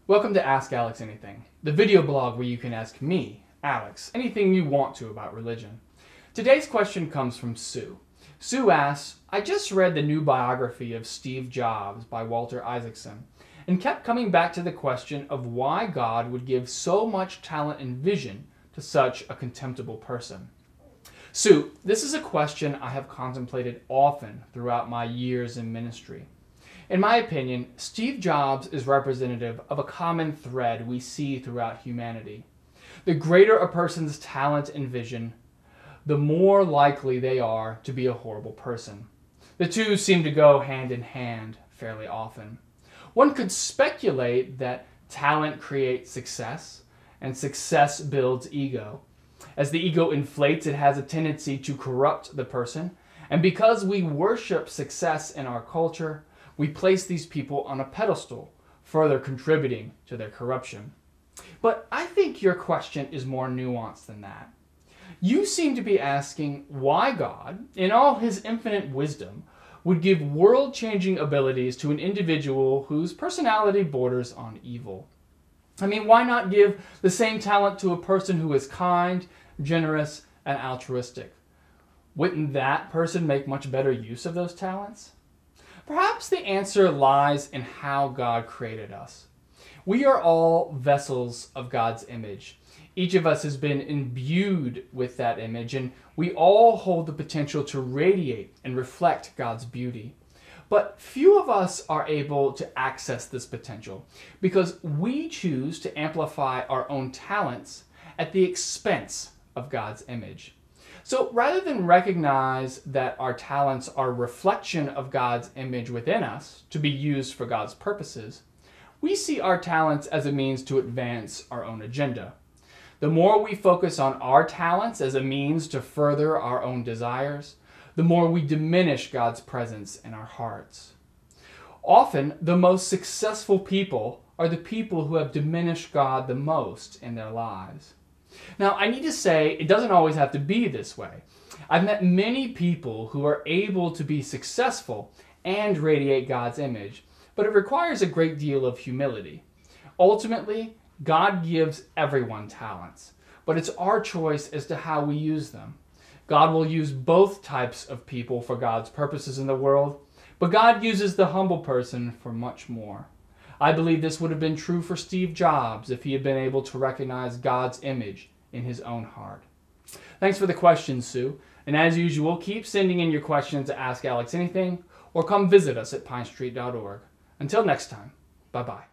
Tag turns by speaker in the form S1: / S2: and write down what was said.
S1: Welcome to Ask Alex Anything, the video blog where you can ask me, Alex, anything you want to about religion. Today's question comes from Sue. Sue asks, I just read the new biography of Steve Jobs by Walter Isaacson and kept coming back to the question of why God would give so much talent and vision to such a contemptible person. Sue, this is a question I have contemplated often throughout my years in ministry. In my opinion, Steve Jobs is representative of a common thread we see throughout humanity. The greater a person's talent and vision, the more likely they are to be a horrible person. The two seem to go hand in hand fairly often. One could speculate that talent creates success, and success builds ego. As the ego inflates, it has a tendency to corrupt the person, and because we worship success in our culture, we place these people on a pedestal, further contributing to their corruption. But I think your question is more nuanced than that. You seem to be asking why God, in all his infinite wisdom, would give world-changing abilities to an individual whose personality borders on evil. I mean, why not give the same talent to a person who is kind, generous, and altruistic? Wouldn't that person make much better use of those talents? Perhaps the answer lies in how God created us. We are all vessels of God's image. Each of us has been imbued with that image, and we all hold the potential to radiate and reflect God's beauty. But few of us are able to access this potential because we choose to amplify our own talents at the expense of God's image. So rather than recognize that our talents are a reflection of God's image within us to be used for God's purposes, we see our talents as a means to advance our own agenda. The more we focus on our talents as a means to further our own desires, the more we diminish God's presence in our hearts. Often, the most successful people are the people who have diminished God the most in their lives. Now, I need to say, it doesn't always have to be this way. I've met many people who are able to be successful and radiate God's image, but it requires a great deal of humility. Ultimately, God gives everyone talents, but it's our choice as to how we use them. God will use both types of people for God's purposes in the world, but God uses the humble person for much more. I believe this would have been true for Steve Jobs if he had been able to recognize God's image in his own heart. Thanks for the question, Sue. And as usual, keep sending in your questions to Ask Alex Anything or come visit us at pinestreet.org. Until next time, bye-bye.